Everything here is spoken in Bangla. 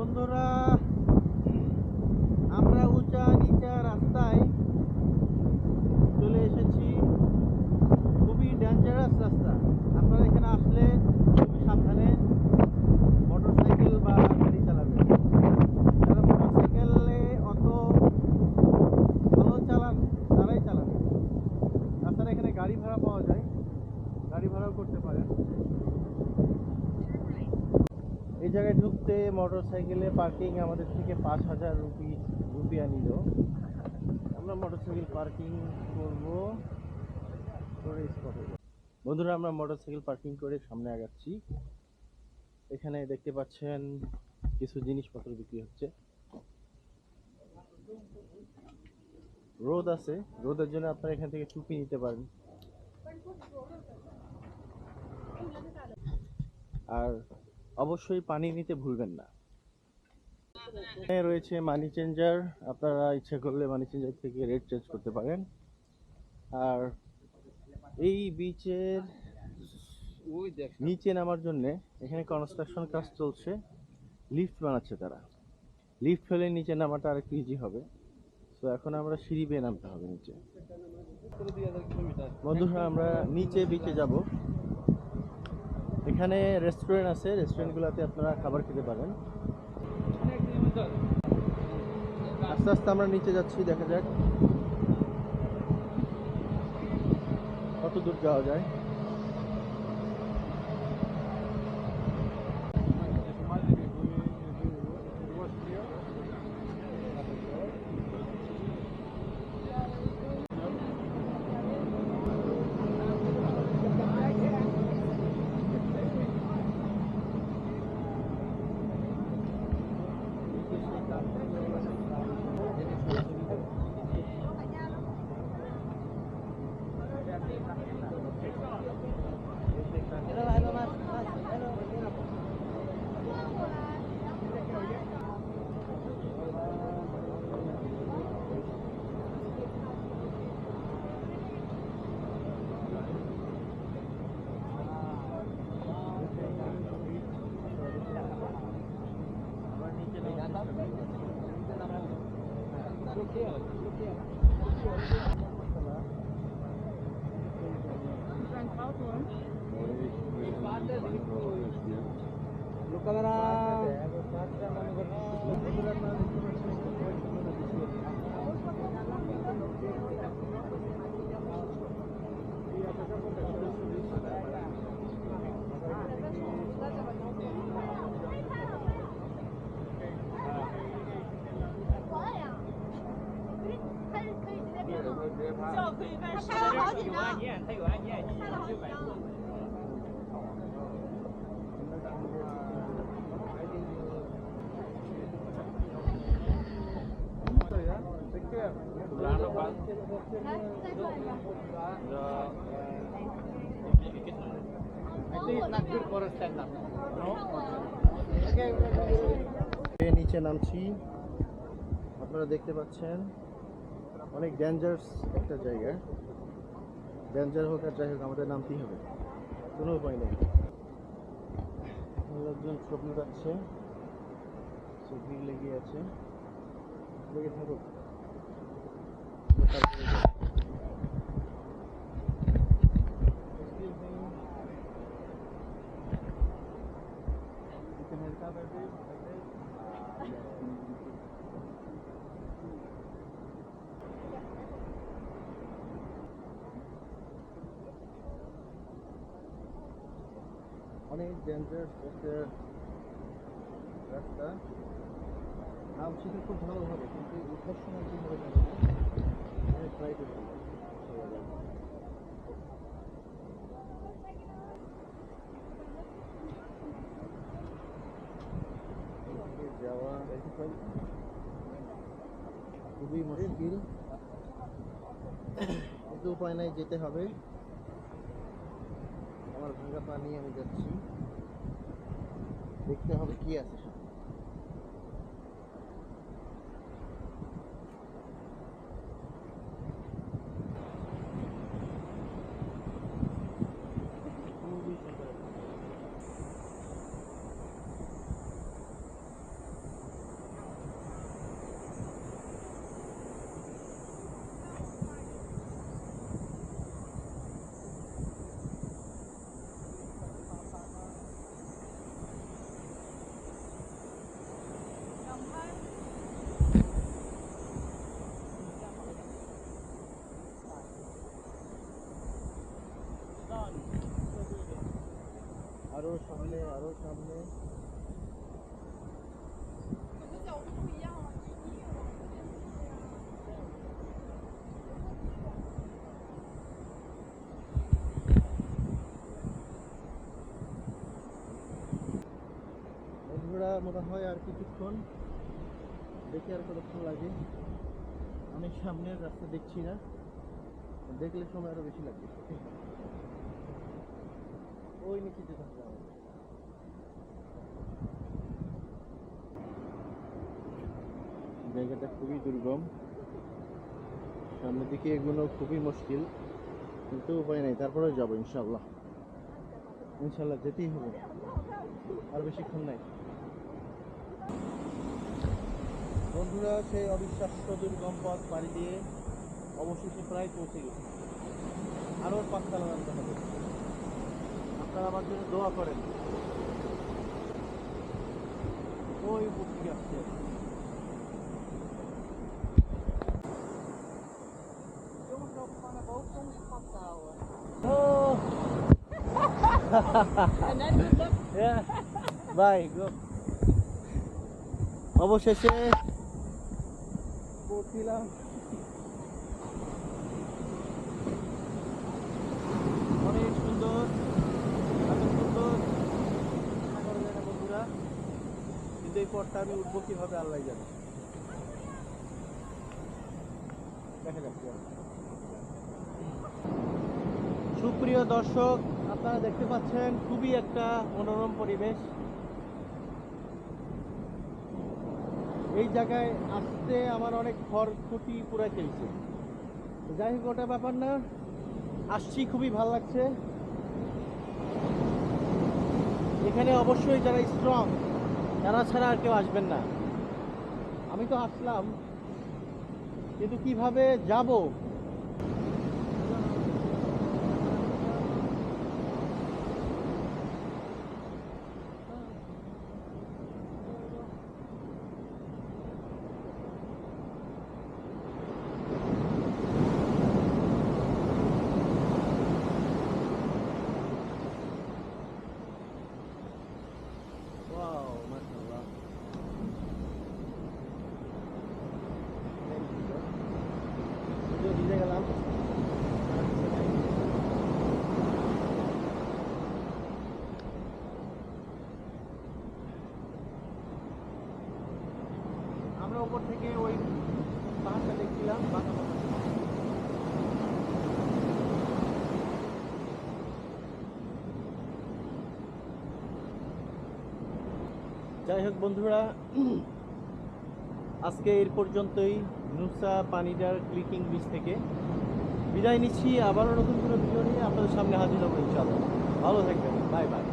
বন্ধুরা, আমরা উঁচা নিচা রাস্তায় চলে এসেছি। খুবই ডেঞ্জারাস রাস্তা। আপনারা এখানে আসলে খুবই সাবধানে মোটরসাইকেল বা গাড়ি চালাবেন। যারা মোটরসাইকেলে অত ভালো চালান তারাই চালাবেন। তাছাড়া এখানে গাড়ি ভাড়া পাওয়া যায়, গাড়ি ভাড়াও করতে পারেন। এই জায়গায় ঢুকতে মোটরসাইকেলে পার্কিং আমাদের থেকে 5,000 রুপিয়া নিল। আমরা মোটরসাইকেল পার্কিং করব করে স্পটে। বন্ধুরা, আমরা মোটরসাইকেল পার্কিং করে সামনে আগাচ্ছি। এখানে দেখতে পাচ্ছেন কিছু জিনিসপত্র বিক্রি হচ্ছে। রোদ আছে, রোদের জন্য আপনারা এখান থেকে টুপি নিতে পারেন। আর অবশ্যই পানি নিতে ভুলবেন না। এখানে রয়েছে মানি চেঞ্জার, আপনারা ইচ্ছা করলে মানি চেঞ্জার থেকে রেট চেঞ্জ করতে পারেন। আর এই বিচের নিচে নামার জন্য এখানে কনস্ট্রাকশন কাজ চলছে, লিফট বানাচ্ছে তারা। লিফট ফেলে নিচে নামাটা আর একটু ইজি হবে। তো এখন আমরা সিঁড়ি বেয়ে নামতে হবে নিচে। বন্ধুরা, আমরা নিচে বিচে যাব। এখানে রেস্টুরেন্ট আছে, রেস্টুরেন্টগুলোতে আপনারা খাবার খেতে পারেন। আস্তে আস্তে আমরা নিচে যাচ্ছি, দেখা যাক কত দূর যাওয়া যায়। নিচে নামছি, আপনারা দেখতে পাচ্ছেন অনেক ডেঞ্জারাস একটা জায়গা। ডেঞ্জার হোক আর যাই হোক, আমাদের নামতেই হবে, কোনো উপায় নেই। লোকজন ছবি পাচ্ছে, ছবি লেগে আছে, লেগে থাকুক। অনেক ডেঞ্জারাস একটা রাস্তা। নাম শিখে খুব ভালো হবে, কিন্তু উঠার সময় কি হবে জানি না। আমি ট্রাই করছি যাওয়া, খুবই মুশকিল, কিন্তু উপায় নাই, যেতে হবে। আমার ভাঙা পা নিয়ে আমি যাচ্ছি, দেখতে হবে কি আছে সামনে। সামনে আরো সামনে। বন্ধুরা মনে হয় আর কিছুক্ষণ, দেখি আর কতক্ষণ লাগে। আমি সামনের রাস্তা দেখছি না, দেখলে সময় আরো বেশি লাগবে। ওই নিচে যেতে হবে আমাদের। জায়গাটা খুবই দুর্গম, সামনের দিকে এগুলো খুবই মুশকিল, কিন্তু উপায় নাই, তারপরেও যাবো ইনশাল্লাহ। ইনশাল্লাহ যেতেই হবে, আর বেশিক্ষণ নাই। বন্ধুরা সেই অবিশ্বাস্য দুর্গম পথ পাড়ি দিয়ে অবশেষে প্রায় পৌঁছে গেছি। আরও 5 তলা নামতে হবে। আপনারা আমার জন্য দোয়া করেন। ওই উপর থেকে আসছে। Oh! And then good luck. Yeah. Bye. Go. অবশেষে পৌঁছিলাম। অনেক সুন্দর, এত সুন্দর করা যায় না বন্ধুরা, কিন্তু এই পথটা আমি উঠবো কিভাবে আল্লাহ জানে। দেখা যাক কি হয়। সুপ্রিয় দর্শক, আপনারা দেখতে পাচ্ছেন খুবই একটা মনোরম পরিবেশ। এই জায়গায় আসতে আমার অনেক খড়কুটি পুরাই ফেলছে। যাই হোক, ওটা ব্যাপার না, আসছি, খুবই ভালো লাগছে। এখানে অবশ্যই যারা স্ট্রং তারা ছাড়া আর কেউ আসবেন না। আমি তো আসলাম, কিন্তু কিভাবে যাব? Wow, mashallah. Video ভিজে গেলাম। আমরা উপর থেকে ওই পাহাড়টা দেখছিলাম, বাঁকা বাঁকা। যাই হোক বন্ধুরা, আজকে এর পর্যন্তই। নুসা পানিডার ক্লিকিং বিচ থেকে বিদায় নিচ্ছি। আবারও নতুন কোনো ভিডিও নিয়ে আপনাদের সামনে হাজির হবো ইনশাআল্লাহ। ভালো থাকবেন, বাই বাই।